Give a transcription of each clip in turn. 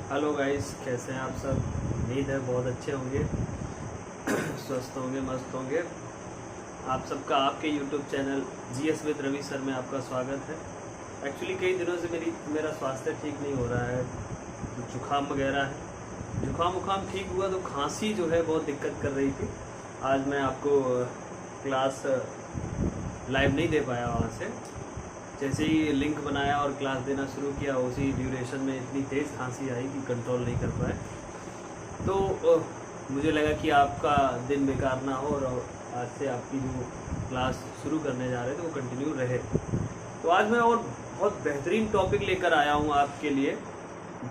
Hello guys, कैसे हैं आप सब। उम्मीद है बहुत अच्छे होंगे, स्वस्थ होंगे, मस्त होंगे। आप सबका आपके YouTube channel GS with Ravi sir में आपका स्वागत है। एक्चुअली कई दिनों से मेरा स्वास्थ्य ठीक नहीं हो रहा है, तो जुकाम वगैरह है। जुकाम उखाम ठीक हुआ तो खांसी जो है बहुत दिक्कत कर रही थी। आज मैं आपको क्लास लाइव नहीं दे पाया वहाँ से। जैसे ही लिंक बनाया और क्लास देना शुरू किया, उसी ड्यूरेशन में इतनी तेज़ खांसी आई कि कंट्रोल नहीं कर पाए। तो मुझे लगा कि आपका दिन बेकार ना हो और आज से आपकी जो क्लास शुरू करने जा रहे थे वो कंटिन्यू रहे। तो आज मैं और बहुत बेहतरीन टॉपिक लेकर आया हूँ आपके लिए।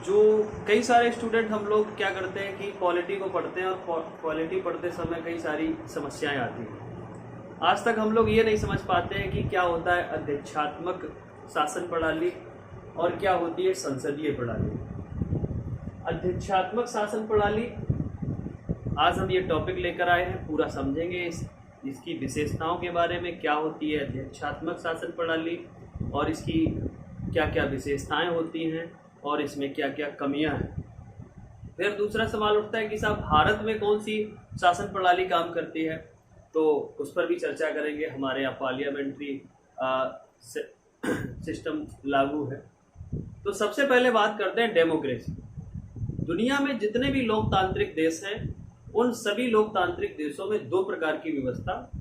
जो कई सारे स्टूडेंट हम लोग क्या करते हैं कि पॉलिटी को पढ़ते हैं और पॉलिटी पढ़ते समय कई सारी समस्याएं आती हैं। आज तक हम लोग ये नहीं समझ पाते हैं कि क्या होता है अध्यक्षात्मक शासन प्रणाली और क्या होती है संसदीय प्रणाली। अध्यक्षात्मक शासन प्रणाली आज हम ये टॉपिक लेकर आए हैं, पूरा समझेंगे इसकी विशेषताओं के बारे में, क्या होती है अध्यक्षात्मक शासन प्रणाली और इसकी क्या क्या विशेषताएं होती हैं और इसमें क्या क्या कमियां हैं। फिर दूसरा सवाल उठता है कि साहब भारत में कौन सी शासन प्रणाली काम करती है, तो उस पर भी चर्चा करेंगे। हमारे यहाँ पार्लियामेंट्री सिस्टम लागू है। तो सबसे पहले बात करते हैं डेमोक्रेसी। दुनिया में जितने भी लोकतांत्रिक देश हैं, उन सभी लोकतांत्रिक देशों में दो प्रकार की व्यवस्था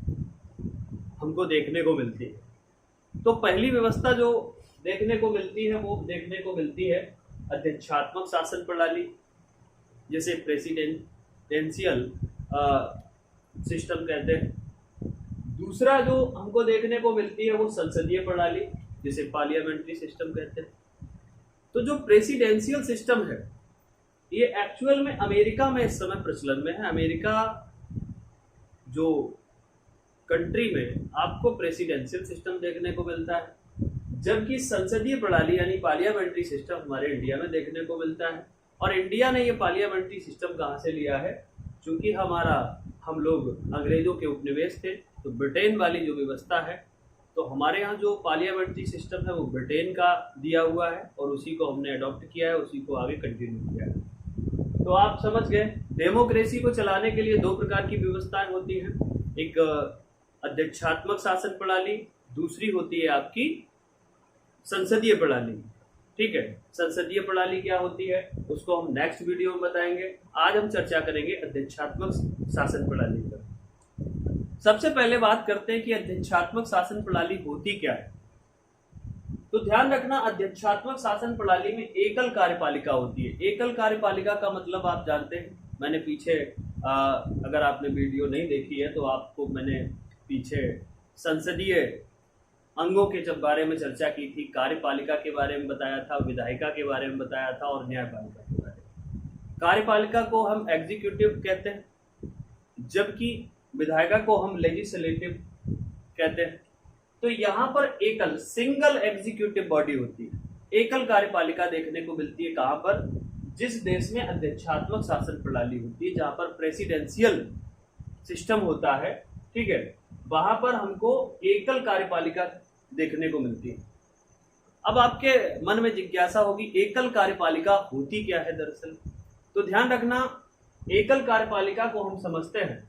हमको देखने को मिलती है। तो पहली व्यवस्था जो देखने को मिलती है वो देखने को मिलती है अध्यक्षात्मक शासन प्रणाली, जिसे प्रेसिडेंशियल सिस्टम कहते हैं। दूसरा जो हमको देखने को मिलती है वो संसदीय प्रणाली, जिसे पार्लियामेंट्री सिस्टम कहते हैं। तो जो प्रेसिडेंशियल सिस्टम है ये एक्चुअल में अमेरिका में इस समय प्रचलन में है। अमेरिका जो कंट्री में आपको प्रेसिडेंशियल सिस्टम देखने को मिलता है, जबकि संसदीय प्रणाली यानी पार्लियामेंट्री सिस्टम हमारे इंडिया में देखने को मिलता है। और इंडिया ने ये पार्लियामेंट्री सिस्टम कहाँ से लिया है, क्योंकि हम लोग अंग्रेजों के उपनिवेश थे, तो ब्रिटेन वाली जो व्यवस्था है, तो हमारे यहाँ जो पार्लियामेंट्री सिस्टम है वो ब्रिटेन का दिया हुआ है और उसी को हमने अडॉप्ट किया है, उसी को आगे कंटिन्यू किया है। तो आप समझ गए, डेमोक्रेसी को चलाने के लिए दो प्रकार की व्यवस्थाएं होती हैं, एक अध्यक्षात्मक शासन प्रणाली, दूसरी होती है आपकी संसदीय प्रणाली। ठीक है, संसदीय प्रणाली क्या होती है उसको हम नेक्स्ट वीडियो में बताएंगे। आज हम चर्चा करेंगे अध्यक्षात्मक शासन प्रणाली पर। सबसे पहले बात करते हैं कि अध्यक्षात्मक शासन प्रणाली होती क्या है। तो ध्यान रखना, अध्यक्षात्मक शासन प्रणाली में एकल कार्यपालिका होती है। एकल कार्यपालिका का मतलब आप जानते हैं, मैंने पीछे अगर आपने वीडियो नहीं देखी है तो आपको मैंने पीछे संसदीय अंगों के जब बारे में चर्चा की थी, कार्यपालिका के बारे में बताया था, विधायिका के बारे में बताया था और न्यायपालिका के बारे में। कार्यपालिका को हम एग्जीक्यूटिव कहते हैं, जबकि विधायिका को हम लेजिस्लेटिव कहते हैं। तो यहाँ पर एकल सिंगल एग्जीक्यूटिव बॉडी होती है, एकल कार्यपालिका देखने को मिलती है। कहाँ पर? जिस देश में अध्यक्षात्मक शासन प्रणाली होती है, जहाँ पर प्रेसिडेंशियल सिस्टम होता है, ठीक है, वहां पर हमको एकल कार्यपालिका देखने को मिलती है। अब आपके मन में जिज्ञासा होगी, एकल कार्यपालिका होती क्या है दरअसल। तो ध्यान रखना, एकल कार्यपालिका को हम समझते हैं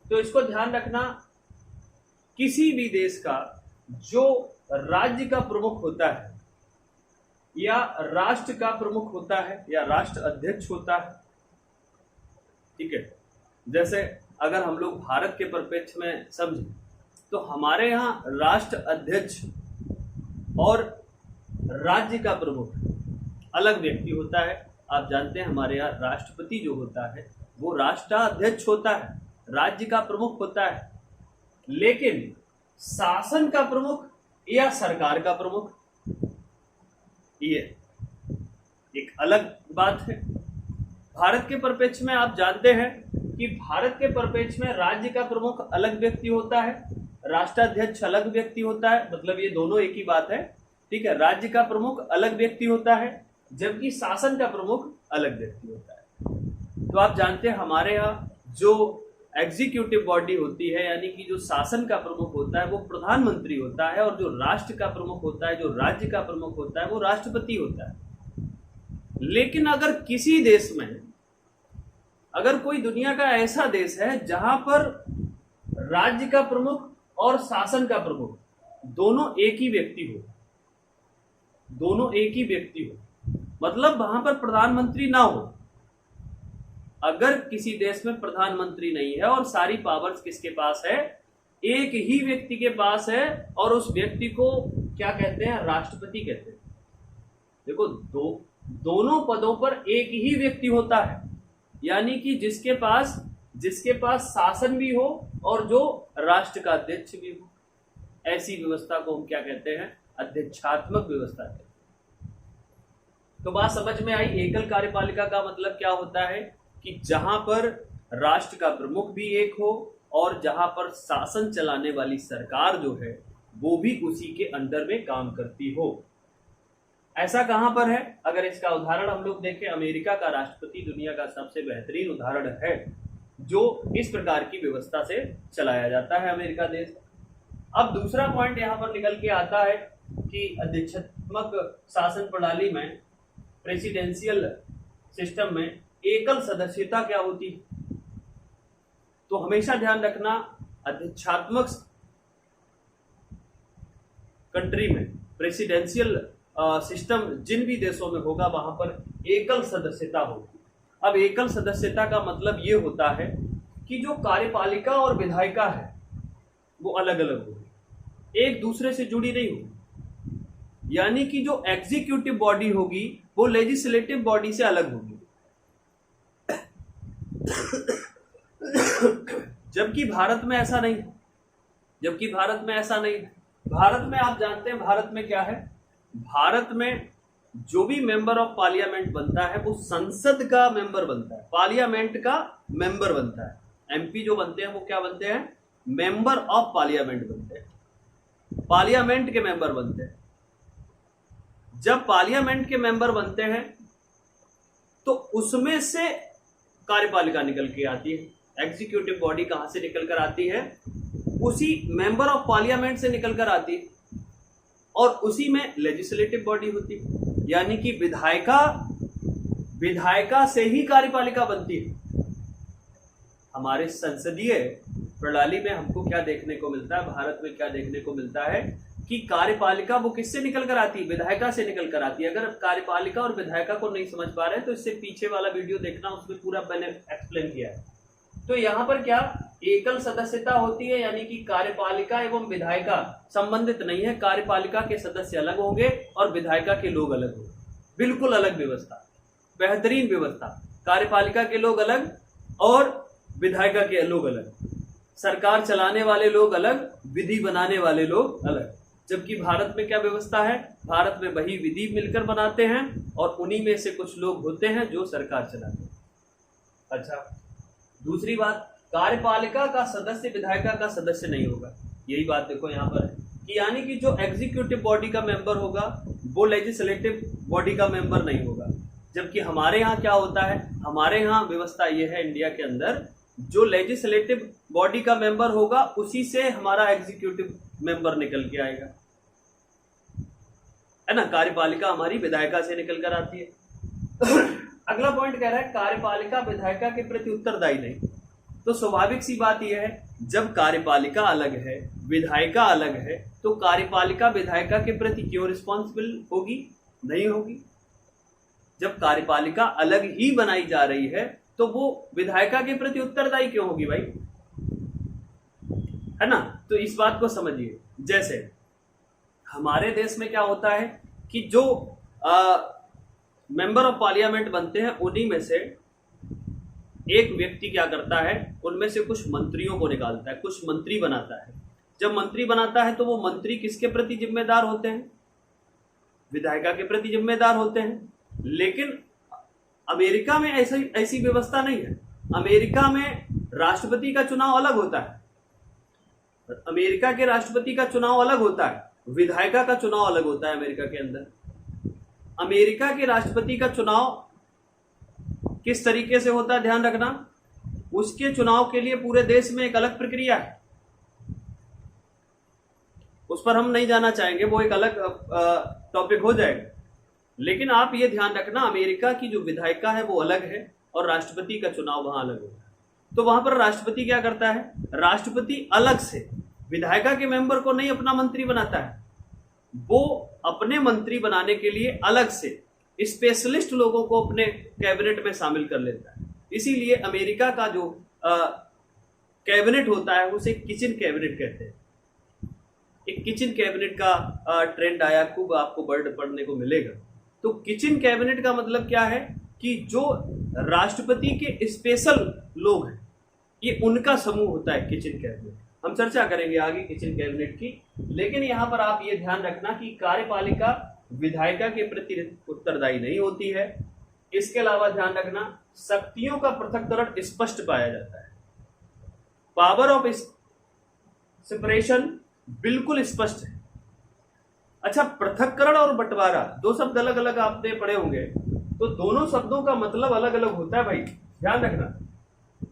तो इसको ध्यान रखना, किसी भी देश का जो राज्य का प्रमुख होता है या राष्ट्र का प्रमुख होता है या राष्ट्र अध्यक्ष होता है, ठीक है, जैसे अगर हम लोग भारत के परिप्रेक्ष्य में समझें तो हमारे यहाँ राष्ट्र अध्यक्ष और राज्य का प्रमुख अलग व्यक्ति होता है। आप जानते हैं हमारे यहाँ राष्ट्रपति जो होता है वो राष्ट्राध्यक्ष होता है, राज्य का प्रमुख होता है। लेकिन शासन का प्रमुख या सरकार का प्रमुख, ये एक अलग बात है। भारत के परिप्रेक्ष्य में आप जानते हैं कि भारत के परिप्रेक्ष्य में राज्य का प्रमुख अलग व्यक्ति होता है, राष्ट्राध्यक्ष अलग व्यक्ति होता है, मतलब ये दोनों एक ही बात है। ठीक है, राज्य का प्रमुख अलग व्यक्ति होता है जबकि शासन का प्रमुख अलग व्यक्ति होता है। तो आप जानते हैं हमारे यहाँ जो एग्जीक्यूटिव बॉडी होती है, यानी कि जो शासन का प्रमुख होता है वो प्रधानमंत्री होता है, और जो राष्ट्र का प्रमुख होता है, जो राज्य का प्रमुख होता है वो राष्ट्रपति होता है। लेकिन अगर किसी देश में, अगर कोई दुनिया का ऐसा देश है जहां पर राज्य का प्रमुख और शासन का प्रमुख दोनों एक ही व्यक्ति हो, दोनों एक ही व्यक्ति हो, मतलब वहां पर प्रधानमंत्री ना हो, अगर किसी देश में प्रधानमंत्री नहीं है और सारी पावर्स किसके पास है, एक ही व्यक्ति के पास है, और उस व्यक्ति को क्या कहते हैं, राष्ट्रपति कहते हैं। देखो, दोनों पदों पर एक ही व्यक्ति होता है, यानी कि जिसके पास शासन भी हो और जो राष्ट्र का अध्यक्ष भी हो, ऐसी व्यवस्था को हम क्या कहते हैं, अध्यक्षात्मक व्यवस्था कहते हैं। तो बात समझ में आई। एकल कार्यपालिका का मतलब क्या होता है कि जहां पर राष्ट्र का प्रमुख भी एक हो और जहां पर शासन चलाने वाली सरकार जो है वो भी उसी के अंडर में काम करती हो। ऐसा कहां पर है? अगर इसका उदाहरण हम लोग देखें, अमेरिका का राष्ट्रपति दुनिया का सबसे बेहतरीन उदाहरण है जो इस प्रकार की व्यवस्था से चलाया जाता है, अमेरिका देश। अब दूसरा पॉइंट यहां पर निकल के आता है कि अध्यक्षात्मक शासन प्रणाली में, प्रेसिडेंशियल सिस्टम में एकल सदस्यता क्या होती है। तो हमेशा ध्यान रखना, अध्यक्षात्मक कंट्री में, प्रेसिडेंशियल सिस्टम जिन भी देशों में होगा वहां पर एकल सदस्यता होगी। अब एकल सदस्यता का मतलब ये होता है कि जो कार्यपालिका और विधायिका है वो अलग अलग होगी, एक दूसरे से जुड़ी नहीं होगी। यानी कि जो एग्जीक्यूटिव बॉडी होगी वो लेजिस्लेटिव बॉडी से अलग होगी, जबकि भारत में ऐसा नहीं है। भारत में आप जानते हैं भारत में क्या है, भारत में जो भी मेंबर ऑफ पार्लियामेंट बनता है वो संसद का मेंबर बनता है, पार्लियामेंट का मेंबर बनता है। एमपी जो बनते हैं वो क्या बनते हैं, मेंबर ऑफ पार्लियामेंट बनते हैं, पार्लियामेंट के मेंबर बनते हैं। जब पार्लियामेंट के मेंबर बनते हैं तो उसमें से कार्यपालिका निकल के आती है। एग्जीक्यूटिव बॉडी कहां से निकल कर आती है, उसी मेंबर ऑफ पार्लियामेंट से निकल कर आती है, और उसी में लेजिस्लेटिव बॉडी होती है। यानी कि विधायिका से ही कार्यपालिका बनती है। हमारे संसदीय प्रणाली में हमको क्या देखने को मिलता है, भारत में क्या देखने को मिलता है कि कार्यपालिका वो किससे निकल कर आती है, विधायिका से निकल कर आती है। अगर कार्यपालिका और विधायिका को नहीं समझ पा रहे तो इससे पीछे वाला वीडियो देखना, उसमें पूरा मैंने एक्सप्लेन किया है। तो यहाँ पर क्या एकल सदस्यता होती है, यानी कि कार्यपालिका एवं विधायिका संबंधित नहीं है। कार्यपालिका के सदस्य अलग होंगे और विधायिका के लोग अलग होंगे, बिल्कुल अलग व्यवस्था, बेहतरीन व्यवस्था। कार्यपालिका के लोग अलग और विधायिका के लोग अलग, सरकार चलाने वाले लोग अलग, विधि बनाने वाले लोग अलग। जबकि भारत में क्या व्यवस्था है, भारत में वही विधि मिलकर बनाते हैं और उन्हीं में से कुछ लोग होते हैं जो सरकार चलाते हैं। अच्छा, दूसरी बात, कार्यपालिका का सदस्य विधायिका का सदस्य नहीं होगा। यही बात देखो यहाँ पर है कि यानी कि जो एग्जीक्यूटिव बॉडी का मेंबर होगा वो लेजिस्लेटिव बॉडी का मेंबर नहीं होगा। जबकि हमारे यहाँ क्या होता है, हमारे यहाँ व्यवस्था ये है इंडिया के अंदर, जो लेजिस्लेटिव बॉडी का मेंबर होगा उसी से हमारा एग्जीक्यूटिव मेंबर निकल के आएगा, है ना। कार्यपालिका हमारी विधायिका से निकल कर आती है। अगला पॉइंट कह रहा है कार्यपालिका विधायिका के प्रति उत्तरदायी नहीं। तो स्वाभाविक सी बात यह है, जब कार्यपालिका अलग है, विधायिका अलग है, तो कार्यपालिका विधायिका के प्रति क्यों रिस्पॉन्सिबल होगी, नहीं होगी। जब कार्यपालिका अलग ही बनाई जा रही है तो वो विधायिका के प्रति उत्तरदायी क्यों होगी भाई, है ना। तो इस बात को समझिए, जैसे हमारे देश में क्या होता है कि जो मेंबर ऑफ पार्लियामेंट बनते हैं उन्हीं में से एक व्यक्ति क्या करता है, उनमें से कुछ मंत्रियों को निकालता है, कुछ मंत्री बनाता है। जब मंत्री बनाता है तो वो मंत्री किसके प्रति जिम्मेदार होते हैं, विधायिका के प्रति जिम्मेदार होते हैं। लेकिन अमेरिका में ऐसी व्यवस्था नहीं है। अमेरिका में राष्ट्रपति का चुनाव अलग होता है, अमेरिका के राष्ट्रपति का चुनाव अलग होता है, विधायिका का चुनाव अलग होता है। अमेरिका के अंदर अमेरिका के राष्ट्रपति का चुनाव किस तरीके से होता है, ध्यान रखना, उसके चुनाव के लिए पूरे देश में एक अलग प्रक्रिया है। उस पर हम नहीं जाना चाहेंगे, वो एक अलग टॉपिक हो जाएगा। लेकिन आप ये ध्यान रखना, अमेरिका की जो विधायिका है वो अलग है और राष्ट्रपति का चुनाव वहां अलग होता है। तो वहां पर राष्ट्रपति क्या करता है, राष्ट्रपति अलग से विधायिका के मेंबर को नहीं अपना मंत्री बनाता है, वो अपने मंत्री बनाने के लिए अलग से स्पेशलिस्ट लोगों को अपने कैबिनेट में शामिल कर लेता है। इसीलिए अमेरिका का जो कैबिनेट होता है उसे किचन कैबिनेट कहते हैं। एक किचन कैबिनेट का ट्रेंड आया, खूब आपको वर्ड पढ़ने को मिलेगा। तो किचन कैबिनेट का मतलब क्या है कि जो राष्ट्रपति के स्पेशल लोग हैं ये उनका समूह होता है किचन कैबिनेट। हम चर्चा करेंगे आगे किचन कैबिनेट की, लेकिन यहां पर आप ये ध्यान रखना कि कार्यपालिका विधायिका के प्रति उत्तरदायी नहीं होती है। इसके अलावा ध्यान रखना शक्तियों का पृथक्करण स्पष्ट पाया जाता है, पावर ऑफ सेपरेशन बिल्कुल स्पष्ट है। अच्छा, पृथक्करण और बंटवारा दो शब्द अलग अलग आपने पढ़े होंगे, तो दोनों शब्दों का मतलब अलग अलग होता है भाई, ध्यान रखना।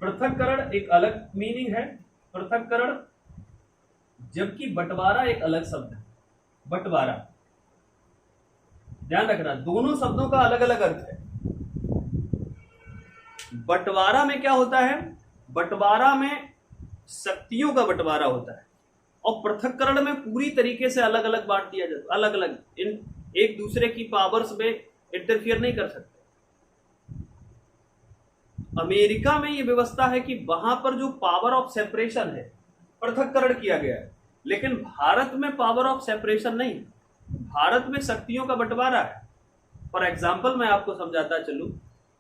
पृथक्करण एक अलग मीनिंग है, पृथक्करण, जबकि बंटवारा एक अलग शब्द है, बंटवारा। ध्यान रखना दोनों शब्दों का अलग अलग अर्थ है। बंटवारा में क्या होता है, बंटवारा में शक्तियों का बंटवारा होता है और पृथक्करण में पूरी तरीके से अलग अलग बांट दिया जाता है, अलग अलग, इन एक दूसरे की पावर्स में इंटरफियर नहीं कर सकते। अमेरिका में यह व्यवस्था है कि वहां पर जो पावर ऑफ सेपरेशन है, पृथक्करण किया गया है, लेकिन भारत में पावर ऑफ सेपरेशन नहीं, भारत में शक्तियों का बंटवारा है। फॉर एग्जाम्पल मैं आपको समझाता चलूं,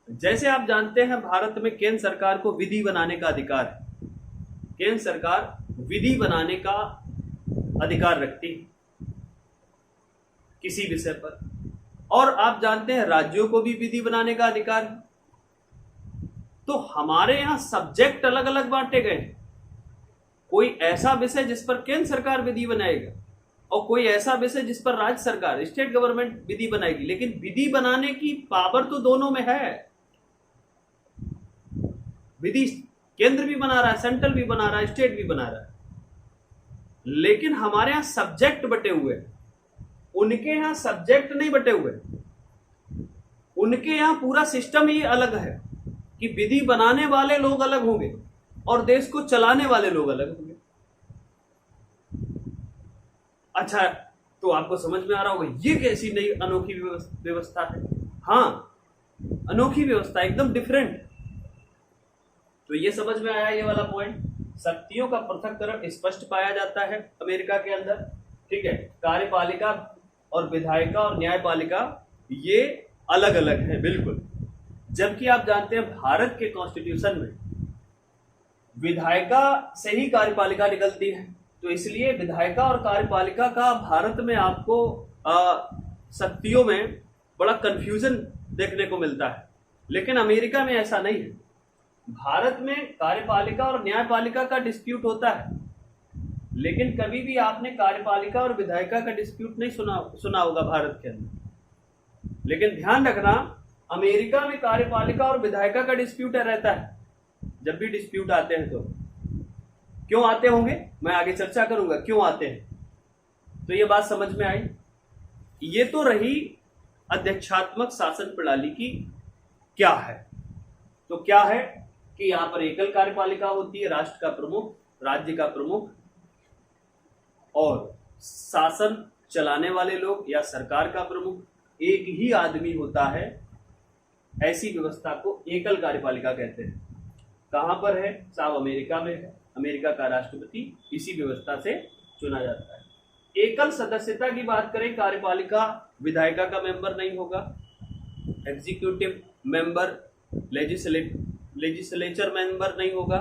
जैसे आप जानते हैं भारत में केंद्र सरकार को विधि बनाने का अधिकार है, केंद्र सरकार विधि बनाने का अधिकार रखती है किसी विषय पर, और आप जानते हैं राज्यों को भी विधि बनाने का अधिकार है। तो हमारे यहां सब्जेक्ट अलग अलग बांटे गए, कोई ऐसा विषय जिस पर केंद्र सरकार विधि बनाएगा और कोई ऐसा विषय जिस पर राज्य सरकार, स्टेट गवर्नमेंट विधि बनाएगी, लेकिन विधि बनाने की पावर तो दोनों में है। विधि केंद्र भी बना रहा है, सेंट्रल भी बना रहा है, स्टेट भी बना रहा है, लेकिन हमारे यहां सब्जेक्ट बटे हुए हैं, उनके यहां सब्जेक्ट नहीं बटे हुए। उनके यहां पूरा सिस्टम ही अलग है कि विधि बनाने वाले लोग अलग होंगे और देश को चलाने वाले लोग अलग होंगे। अच्छा, तो आपको समझ में आ रहा होगा ये कैसी नई अनोखी व्यवस्था है। हाँ, अनोखी व्यवस्था, एकदम डिफरेंट। तो ये समझ में आया ये वाला पॉइंट, शक्तियों का पृथक्करण स्पष्ट पाया जाता है अमेरिका के अंदर। ठीक है, कार्यपालिका और विधायिका और न्यायपालिका ये अलग अलग है बिल्कुल। जबकि आप जानते हैं भारत के कॉन्स्टिट्यूशन में विधायिका से ही कार्यपालिका निकलती है, तो इसलिए विधायिका और कार्यपालिका का भारत में आपको शक्तियों में बड़ा कंफ्यूजन देखने को मिलता है, लेकिन अमेरिका में ऐसा नहीं है। भारत में कार्यपालिका और न्यायपालिका का डिस्प्यूट होता है, लेकिन कभी भी आपने कार्यपालिका और विधायिका का डिस्प्यूट नहीं सुना होगा भारत के अंदर। लेकिन ध्यान रखना, अमेरिका में कार्यपालिका और विधायिका का डिस्प्यूट रहता है। जब भी डिस्प्यूट आते हैं तो क्यों आते होंगे, मैं आगे चर्चा करूंगा क्यों आते हैं। तो ये बात समझ में आई। ये तो रही अध्यक्षात्मक शासन प्रणाली की क्या है। तो क्या है कि यहां पर एकल कार्यपालिका होती है, राष्ट्र का प्रमुख, राज्य का प्रमुख, और शासन चलाने वाले लोग या सरकार का प्रमुख एक ही आदमी होता है। ऐसी व्यवस्था को एकल कार्यपालिका कहते हैं। कहां पर है साहब, अमेरिका में है। अमेरिका का राष्ट्रपति इसी व्यवस्था से चुना जाता है। एकल सदस्यता की बात करें, कार्यपालिका विधायिका का मेंबर नहीं होगा, एग्जीक्यूटिव मेंबर, लेजिस्लेचर मेंबर नहीं होगा,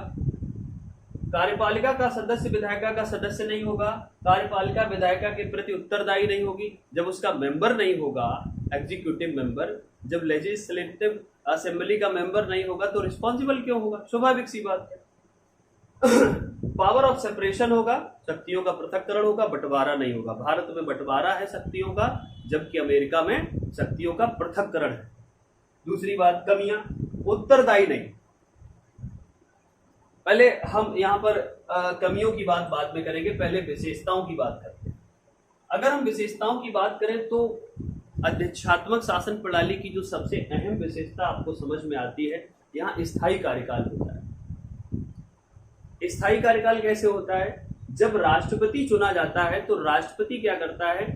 कार्यपालिका का सदस्य विधायिका का सदस्य नहीं होगा, कार्यपालिका विधायिका के प्रति उत्तरदायी नहीं होगी। जब उसका मेंबर नहीं होगा एग्जीक्यूटिव मेंबर, जब लेजिस्लेटिव असेंबली का मेंबर नहीं होगा तो रिस्पॉन्सिबल क्यों होगा, स्वाभाविक सी बात है। पावर ऑफ सेपरेशन होगा, शक्तियों का पृथक्करण होगा, बंटवारा नहीं होगा। भारत में बंटवारा है शक्तियों का, जबकि अमेरिका में शक्तियों का पृथक्करण है। दूसरी बात, कमियां, उत्तरदायी नहीं। पहले हम यहां पर कमियों की बात बाद में करेंगे, पहले विशेषताओं की बात करते हैं। अगर हम विशेषताओं की बात करें तो अध्यक्षात्मक शासन प्रणाली की जो सबसे अहम विशेषता आपको समझ में आती है, यहाँ स्थायी कार्यकाल होता है। स्थायी कार्यकाल कैसे होता है? जब राष्ट्रपति चुना जाता है तो राष्ट्रपति क्या करता है,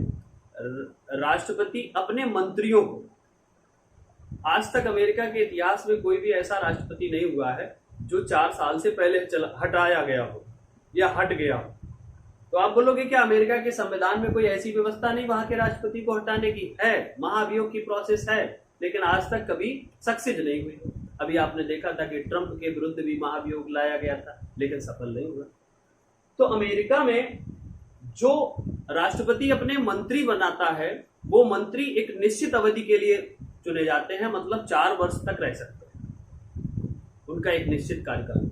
राष्ट्रपति अपने मंत्रियों को, आज तक अमेरिका के इतिहास में कोई भी ऐसा राष्ट्रपति नहीं हुआ है जो 4 साल से पहले हटाया गया हो या हट गया हो। तो आप बोलोगे क्या अमेरिका के संविधान में कोई ऐसी व्यवस्था नहीं वहां के राष्ट्रपति को हटाने की? है, महाभियोग की प्रोसेस है, लेकिन आज तक कभी सक्सेस नहीं हुई। अभी आपने देखा था कि ट्रंप के विरुद्ध भी महाभियोग लाया गया था, लेकिन सफल नहीं हुआ। तो अमेरिका में जो राष्ट्रपति अपने मंत्री बनाता है, वो मंत्री एक निश्चित अवधि के लिए चुने जाते हैं, मतलब 4 वर्ष तक रह सकते हैं, उनका एक निश्चित कार्यकाल।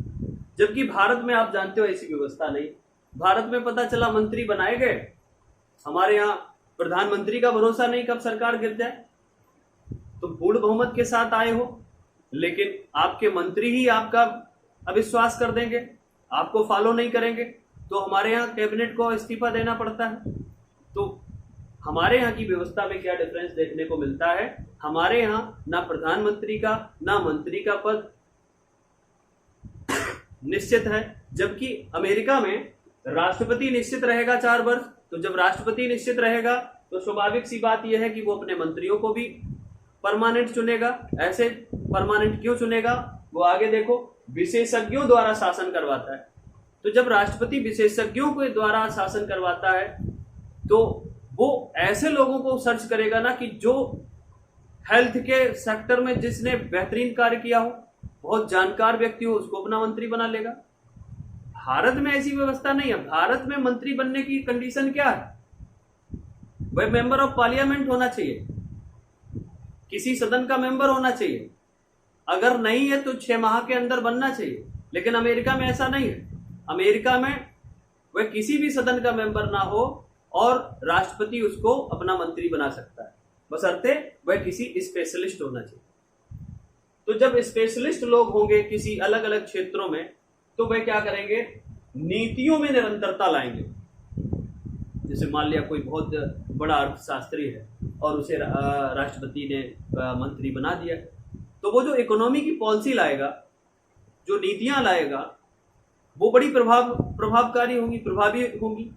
जबकि भारत में आप जानते हो ऐसी व्यवस्था नहीं। भारत में पता चला मंत्री बनाए गए, हमारे यहाँ प्रधानमंत्री का भरोसा नहीं कब सरकार गिर जाए। तो पूर्ण बहुमत के साथ आए हो, लेकिन आपके मंत्री ही आपका अविश्वास कर देंगे, आपको फॉलो नहीं करेंगे, तो हमारे यहाँ कैबिनेट को इस्तीफा देना पड़ता है। तो हमारे यहाँ की व्यवस्था में क्या डिफरेंस देखने को मिलता है? हमारे यहाँ ना प्रधानमंत्री का ना मंत्री का पद निश्चित है, जबकि अमेरिका में राष्ट्रपति निश्चित रहेगा 4 वर्ष। तो जब राष्ट्रपति निश्चित रहेगा तो स्वाभाविक सी बात यह है कि वो अपने मंत्रियों को भी परमानेंट चुनेगा। ऐसे परमानेंट क्यों चुनेगा, वो आगे देखो। विशेषज्ञों द्वारा शासन करवाता है। तो जब राष्ट्रपति विशेषज्ञों के द्वारा शासन करवाता है तो वो ऐसे लोगों को सर्च करेगा ना कि जो हेल्थ के सेक्टर में जिसने बेहतरीन कार्य किया हो, बहुत जानकार व्यक्ति हो, उसको अपना मंत्री बना लेगा। भारत में ऐसी व्यवस्था नहीं है। भारत में मंत्री बनने की कंडीशन क्या है? वह मेंबर ऑफ पार्लियामेंट होना चाहिए, किसी सदन का मेंबर होना चाहिए, अगर नहीं है तो 6 माह के अंदर बनना चाहिए। लेकिन अमेरिका में ऐसा नहीं है। अमेरिका में वह किसी भी सदन का मेंबर ना हो और राष्ट्रपति उसको अपना मंत्री बना सकता है, बशर्ते वह किसी स्पेशलिस्ट होना चाहिए। तो जब स्पेशलिस्ट लोग होंगे किसी अलग अलग क्षेत्रों में, तो वह क्या करेंगे, नीतियों में निरंतरता लाएंगे। जैसे मान लिया कोई बहुत बड़ा अर्थशास्त्री है और उसे राष्ट्रपति ने मंत्री बना दिया, तो वो जो इकोनॉमी की पॉलिसी लाएगा, जो नीतियां लाएगा, वो बड़ी प्रभावकारी होंगी, प्रभावी होंगी।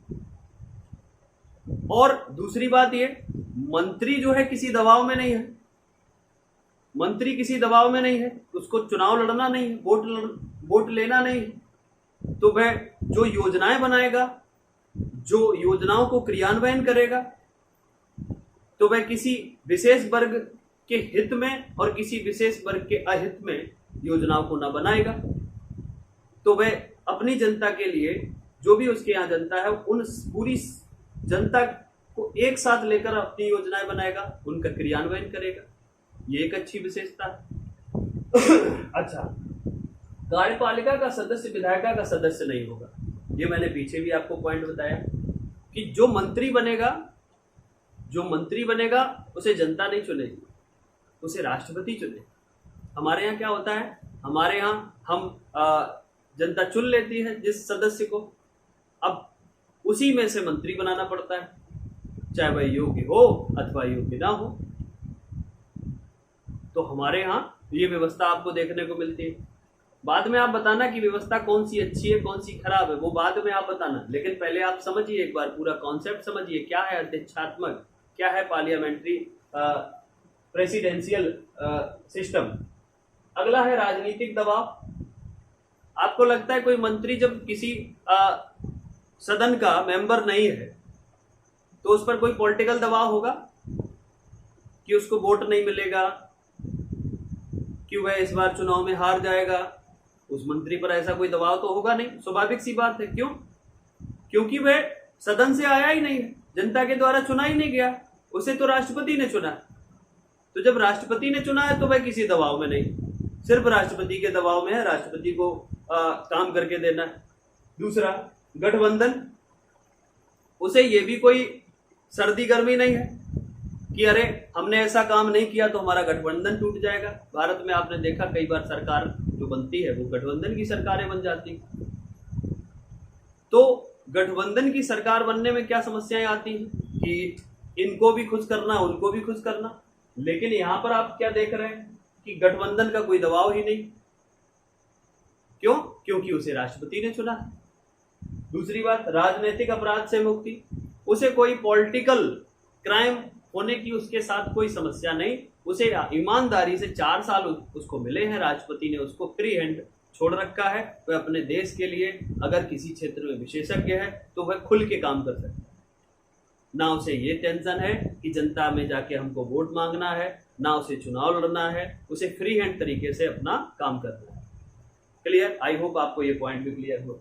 और दूसरी बात ये, मंत्री जो है किसी दबाव में नहीं है। मंत्री किसी दबाव में नहीं है, उसको चुनाव लड़ना नहीं है, वोट लेना नहीं है। तो वह जो योजनाएं बनाएगा, जो योजनाओं को क्रियान्वयन करेगा, तो वह किसी विशेष वर्ग के हित में और किसी विशेष वर्ग के अहित में योजनाओं को न बनाएगा। तो वह अपनी जनता के लिए, जो भी उसके यहाँ जनता है, उन पूरी जनता को एक साथ लेकर अपनी योजनाएं बनाएगा, उनका क्रियान्वयन करेगा। ये एक अच्छी विशेषता है। अच्छा, कार्यपालिका का सदस्य विधायिका का सदस्य नहीं होगा। ये मैंने पीछे भी आपको पॉइंट बताया कि जो मंत्री बनेगा उसे जनता नहीं चुनेगी, उसे राष्ट्रपति चुनेगी। हमारे यहाँ क्या होता है, हमारे यहाँ हम जनता चुन लेती है जिस सदस्य को, अब उसी में से मंत्री बनाना पड़ता है, चाहे वह योग्य हो अथवा योग्य ना हो। तो हमारे यहाँ ये व्यवस्था आपको देखने को मिलती है। बाद में आप बताना कि व्यवस्था कौन सी अच्छी है कौन सी खराब है, वो बाद में आप बताना। लेकिन पहले आप समझिए, एक बार पूरा कॉन्सेप्ट समझिए, क्या है अध्यक्षात्मक, क्या है पार्लियामेंट्री प्रेसिडेंशियल सिस्टम। अगला है राजनीतिक दबाव। आपको लगता है कोई मंत्री जब किसी सदन का मेंबर नहीं है तो उस पर कोई पॉलिटिकल दबाव होगा कि उसको वोट नहीं मिलेगा, कि वह इस बार चुनाव में हार जाएगा? उस मंत्री पर ऐसा कोई दबाव तो होगा नहीं। स्वाभाविक सी बात है। क्यों? क्योंकि वह सदन से आया ही नहीं है, जनता के द्वारा चुना ही नहीं गया, उसे तो राष्ट्रपति ने चुना। तो जब राष्ट्रपति ने चुना है तो वह किसी दबाव में नहीं, सिर्फ राष्ट्रपति के दबाव में है, राष्ट्रपति को काम करके देना है। दूसरा, गठबंधन, उसे ये भी कोई सर्दी गर्मी नहीं है कि अरे हमने ऐसा काम नहीं किया तो हमारा गठबंधन टूट जाएगा। भारत में आपने देखा कई बार सरकार जो बनती है वो गठबंधन की सरकारें बन जाती। तो गठबंधन की सरकार बनने में क्या समस्याएं आती हैं कि इनको भी खुश करना, उनको भी खुश करना। लेकिन यहां पर आप क्या देख रहे हैं कि गठबंधन का कोई दबाव ही नहीं। क्यों? क्योंकि उसे राष्ट्रपति ने चुना है। दूसरी बात, राजनीतिक अपराध से मुक्ति, उसे कोई पॉलिटिकल क्राइम होने की उसके साथ कोई समस्या नहीं। उसे ईमानदारी से 4 साल उसको मिले हैं, राष्ट्रपति ने उसको फ्री हैंड छोड़ रखा है। वह अपने देश के लिए अगर किसी क्षेत्र में विशेषज्ञ है तो वह खुल के काम कर सकता है। ना उसे ये टेंशन है कि जनता में जाके हमको वोट मांगना है, ना उसे चुनाव लड़ना है, उसे फ्री हैंड तरीके से अपना काम करना है। क्लियर? आई होप आपको ये पॉइंट भी क्लियर हो।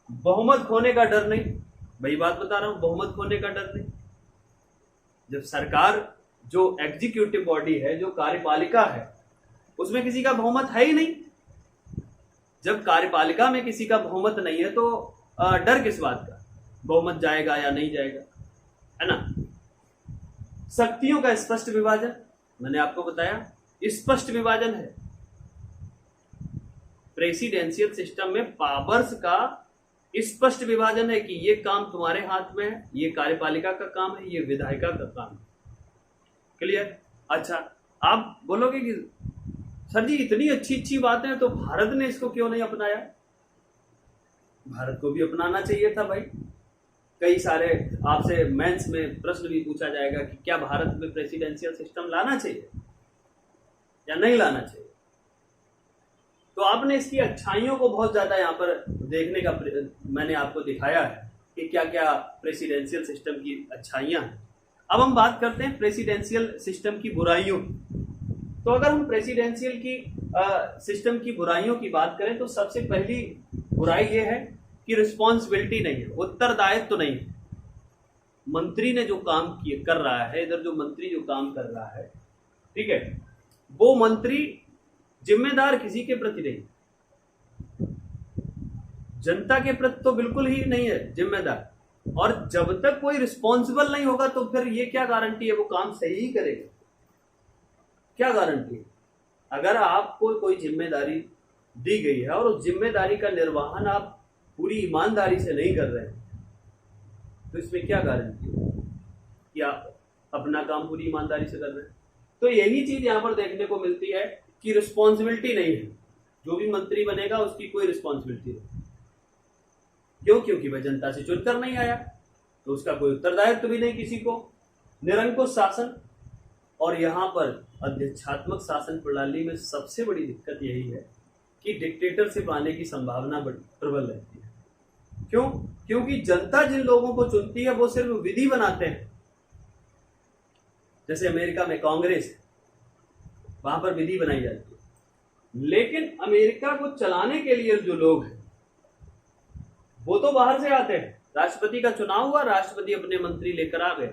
बहुमत खोने का डर नहीं, वही बात बता रहा हूं, बहुमत खोने का डर नहीं। जब सरकार जो एग्जीक्यूटिव बॉडी है, जो कार्यपालिका है, उसमें किसी का बहुमत है ही नहीं। जब कार्यपालिका में किसी का बहुमत नहीं है तो डर किस बात का? बहुमत जाएगा या नहीं जाएगा, है ना। शक्तियों का स्पष्ट विभाजन, मैंने आपको बताया स्पष्ट विभाजन है। प्रेसिडेंशियल सिस्टम में पावर्स का स्पष्ट विभाजन है कि ये काम तुम्हारे हाथ में है, ये कार्यपालिका का काम है, ये विधायिका का काम है। क्लियर? अच्छा, आप बोलोगे कि सर जी इतनी अच्छी अच्छी बातें हैं तो भारत ने इसको क्यों नहीं अपनाया? भारत को भी अपनाना चाहिए था भाई। कई सारे आपसे मेंस में प्रश्न भी पूछा जाएगा कि क्या भारत में प्रेसिडेंशियल सिस्टम लाना चाहिए या नहीं लाना चाहिए। तो आपने इसकी अच्छाइयों को बहुत ज्यादा यहाँ पर देखने का मैंने आपको दिखाया है कि क्या क्या प्रेसिडेंशियल सिस्टम की अच्छाइयां हैं। अब हम बात करते हैं प्रेसिडेंशियल सिस्टम की बुराइयों की। तो अगर हम प्रेसिडेंशियल की सिस्टम की बुराइयों की बात करें तो सबसे पहली बुराई यह है कि रिस्पॉन्सिबिलिटी नहीं है, उत्तरदायित्व तो नहीं है। मंत्री ने जो काम कर रहा है, इधर जो मंत्री जो काम कर रहा है, ठीक है, वो मंत्री जिम्मेदार किसी के प्रति नहीं, जनता के प्रति तो बिल्कुल ही नहीं है जिम्मेदार। और जब तक कोई रिस्पॉन्सिबल नहीं होगा तो फिर ये क्या गारंटी है वो काम सही ही करेगा? क्या गारंटी है? अगर आपको कोई जिम्मेदारी दी गई है और उस जिम्मेदारी का निर्वहन आप पूरी ईमानदारी से नहीं कर रहे हैं तो इसमें क्या गारंटी है कि आप अपना काम पूरी ईमानदारी से कर रहे हैं? तो यही चीज यहां पर देखने को मिलती है कि रिस्पॉन्सिबिलिटी नहीं है। जो भी मंत्री बनेगा उसकी कोई रिस्पॉन्सिबिलिटी नहीं। क्यों? क्योंकि वह जनता से चुनकर नहीं आया तो उसका कोई उत्तरदायित्व भी नहीं किसी को। निरंकुश शासन, और यहां पर अध्यक्षात्मक शासन प्रणाली में सबसे बड़ी दिक्कत यही है कि डिक्टेटरशिप आने की संभावना प्रबल रहती है। क्यों? क्योंकि जनता जिन लोगों को चुनती है वो सिर्फ विधि बनाते हैं। जैसे अमेरिका में कांग्रेस है, वहां पर विधि बनाई जाती है, लेकिन अमेरिका को चलाने के लिए जो लोग हैं वो तो बाहर से आते हैं। राष्ट्रपति का चुनाव हुआ, राष्ट्रपति अपने मंत्री लेकर आ गया।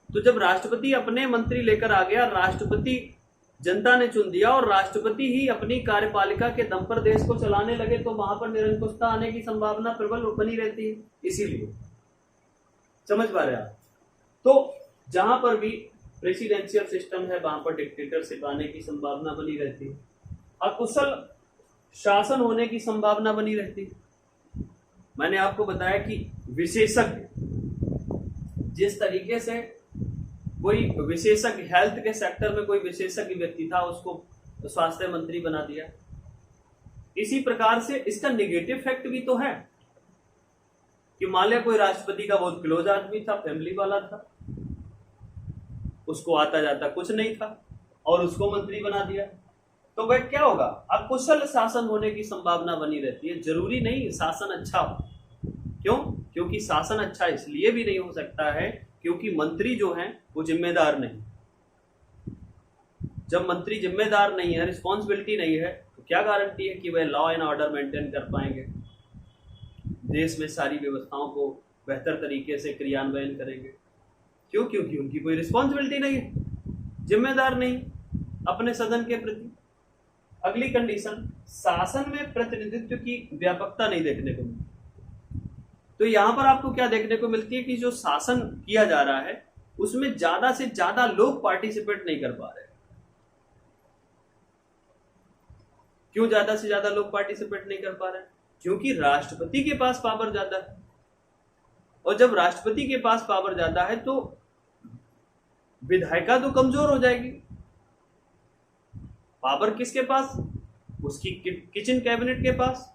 तो जब राष्ट्रपति अपने मंत्री लेकर आ गया, राष्ट्रपति जनता ने चुन दिया और राष्ट्रपति ही अपनी कार्यपालिका के दम पर देश को चलाने लगे तो वहां पर निरंकुशता आने की संभावना प्रबल बनी रहती है। इसीलिए समझ पा रहे आप? तो जहां पर भी प्रेसिडेंशियल सिस्टम है वहां पर डिक्टेटरशिप आने की संभावना बनी रहती है, अकुशल शासन होने की संभावना बनी रहती है। मैंने आपको बताया कि विशेषज्ञ, जिस तरीके से कोई विशेषज्ञ हेल्थ के सेक्टर में कोई विशेषज्ञ व्यक्ति था उसको स्वास्थ्य मंत्री बना दिया, इसी प्रकार से इसका नेगेटिव इफेक्ट भी तो है कि मान लिया कोई राष्ट्रपति का बहुत क्लोज आदमी था, फैमिली वाला था, उसको आता जाता कुछ नहीं था और उसको मंत्री बना दिया, तो वह क्या होगा? अकुशल शासन होने की संभावना बनी रहती है। जरूरी नहीं शासन अच्छा हो। क्यों? क्योंकि शासन अच्छा इसलिए भी नहीं हो सकता है क्योंकि मंत्री जो हैं वो जिम्मेदार नहीं। जब मंत्री जिम्मेदार नहीं है, रिस्पॉन्सिबिलिटी नहीं है, तो क्या गारंटी है कि वह लॉ एंड ऑर्डर मेंटेन कर पाएंगे, देश में सारी व्यवस्थाओं को बेहतर तरीके से क्रियान्वयन करेंगे? क्यों? क्योंकि उनकी कोई रिस्पॉन्सिबिलिटी नहीं है, जिम्मेदार नहीं अपने सदन के प्रति। अगली कंडीशन, शासन में प्रतिनिधित्व की व्यापकता नहीं देखने को मिलती। तो यहां पर आपको क्या देखने को मिलती है कि जो शासन किया जा रहा है उसमें ज्यादा से ज्यादा लोग पार्टिसिपेट नहीं कर पा रहे। क्यों ज्यादा से ज्यादा लोग पार्टिसिपेट नहीं कर पा रहे? क्योंकि राष्ट्रपति के पास पावर ज्यादा है, और जब राष्ट्रपति के पास पावर ज्यादा है तो विधायिका तो कमजोर हो जाएगी। पावर किसके पास? उसकी किचन कैबिनेट के पास।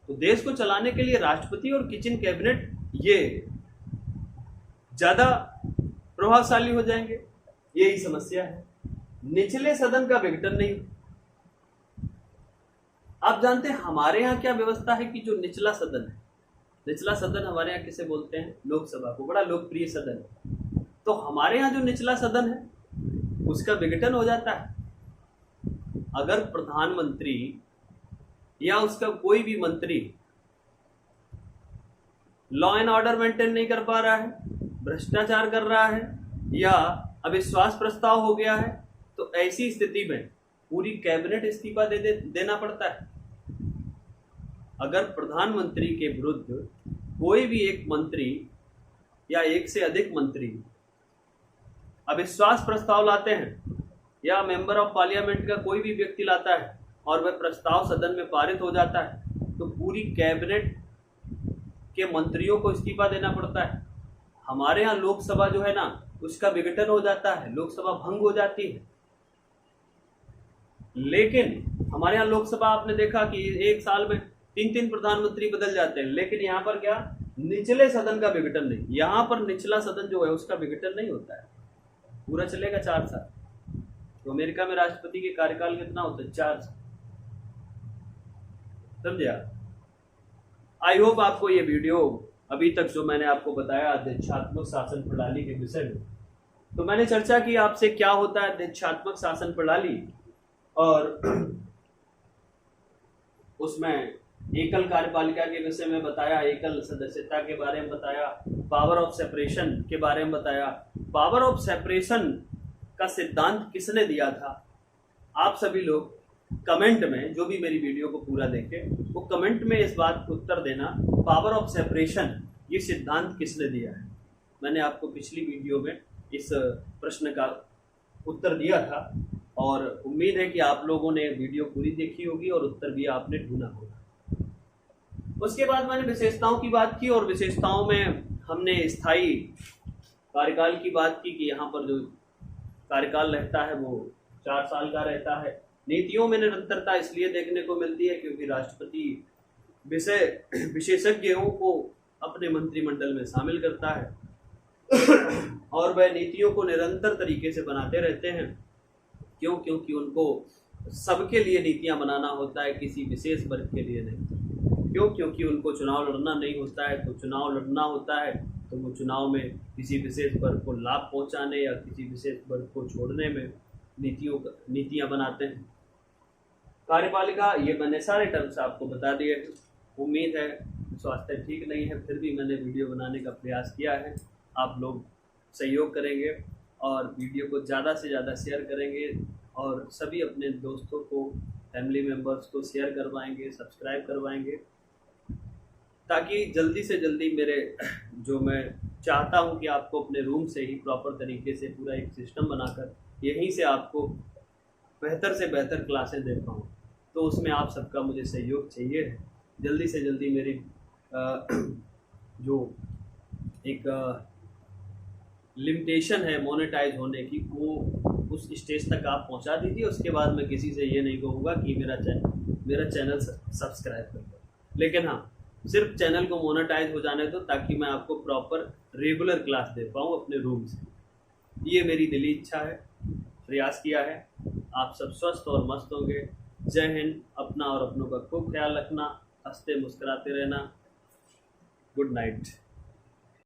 तो देश को चलाने के लिए राष्ट्रपति और किचन कैबिनेट ये ज्यादा प्रभावशाली हो जाएंगे। यही समस्या है। निचले सदन का विघटन नहीं। आप जानते हैं हमारे यहाँ क्या व्यवस्था है कि जो निचला सदन है, निचला सदन हमारे यहाँ किसे बोलते हैं? लोकसभा को। बड़ा लोकप्रिय सदन है। तो हमारे यहाँ जो निचला सदन है उसका विघटन हो जाता है। अगर प्रधानमंत्री या उसका कोई भी मंत्री लॉ एंड ऑर्डर मेंटेन नहीं कर पा रहा है, भ्रष्टाचार कर रहा है या अविश्वास प्रस्ताव हो गया है, तो ऐसी स्थिति में पूरी कैबिनेट इस्तीफा देना पड़ता है। अगर प्रधानमंत्री के विरुद्ध कोई भी एक मंत्री या एक से अधिक मंत्री अविश्वास प्रस्ताव लाते हैं या मेंबर ऑफ पार्लियामेंट का कोई भी व्यक्ति लाता है और वह प्रस्ताव सदन में पारित हो जाता है, तो पूरी कैबिनेट के मंत्रियों को इस्तीफा देना पड़ता है। हमारे यहाँ लोकसभा जो है ना, उसका विघटन हो जाता है, लोकसभा भंग हो जाती है। लेकिन हमारे यहाँ लोकसभा आपने देखा कि एक साल में 3-3 प्रधानमंत्री बदल जाते हैं, लेकिन यहाँ पर क्या? निचले सदन का विघटन नहीं। यहाँ पर निचला सदन जो है उसका विघटन नहीं होता है, पूरा चलेगा 4 साल। तो अमेरिका में राष्ट्रपति के कार्यकाल कितना होता है? 4 साल। समझे आप? आई होप आपको ये वीडियो अभी तक जो मैंने आपको बताया अध्यक्षात्मक शासन प्रणाली के विषय में, तो मैंने चर्चा की आपसे क्या होता है अध्यक्षात्मक शासन प्रणाली, और उसमें एकल कार्यपालिका के विषय में बताया, एकल सदस्यता के बारे में बताया, पावर ऑफ सेपरेशन के बारे में बताया। पावर ऑफ सेपरेशन का सिद्धांत किसने दिया था? आप सभी लोग कमेंट में, जो भी मेरी वीडियो को पूरा देखे वो कमेंट में इस बात को उत्तर देना, पावर ऑफ सेपरेशन ये सिद्धांत किसने दिया है। मैंने आपको पिछली वीडियो में इस प्रश्न का उत्तर दिया था और उम्मीद है कि आप लोगों ने वीडियो पूरी देखी होगी और उत्तर भी आपने ढूंढा होगा। उसके बाद मैंने विशेषताओं की बात की और विशेषताओं में हमने स्थायी कार्यकाल की बात की कि यहाँ पर जो कार्यकाल रहता है वो 4 साल का रहता है। नीतियों में निरंतरता इसलिए देखने को मिलती है क्योंकि राष्ट्रपति विशेषज्ञों को अपने मंत्रिमंडल में शामिल करता है और वह नीतियों को निरंतर तरीके से बनाते रहते हैं। क्यों? क्योंकि उनको सबके लिए नीतियां बनाना होता है, किसी विशेष वर्ग के लिए नहीं। क्यों? क्योंकि उनको चुनाव लड़ना नहीं होता है, तो चुनाव लड़ना होता है तो वो चुनाव में किसी विशेष वर्ग को लाभ पहुंचाने या किसी विशेष वर्ग को छोड़ने में नीतियां बनाते हैं। कार्यपालिका, ये मैंने सारे टर्म्स आपको बता दिए। उम्मीद है स्वास्थ्य ठीक नहीं है, फिर भी मैंने वीडियो बनाने का प्रयास किया है। आप लोग सहयोग करेंगे और वीडियो को ज़्यादा से ज़्यादा शेयर करेंगे और सभी अपने दोस्तों को, फैमिली मेम्बर्स को शेयर करवाएंगे, सब्सक्राइब करवाएंगे, ताकि जल्दी से जल्दी मेरे जो मैं चाहता हूं कि आपको अपने रूम से ही प्रॉपर तरीके से पूरा एक सिस्टम बनाकर यहीं से आपको बेहतर से बेहतर क्लासेस दे पाऊँ, तो उसमें आप सबका मुझे सहयोग चाहिए है। जल्दी से जल्दी मेरी जो एक लिमिटेशन है मोनेटाइज होने की, वो उस स्टेज तक आप पहुंचा दीजिए। उसके बाद मैं किसी से ये नहीं कहूँगा कि मेरा चैनल सब्सक्राइब कर दो, लेकिन हाँ, सिर्फ चैनल को मोनेटाइज हो जाने दो ताकि मैं आपको प्रॉपर रेगुलर क्लास दे पाऊँ अपने रूम से। ये मेरी दिली इच्छा है, प्रयास किया है। आप सब स्वस्थ और मस्त होंगे। जय हिंद। अपना और अपनों का खूब ख्याल रखना, हंसते मुस्कुराते रहना। Good night.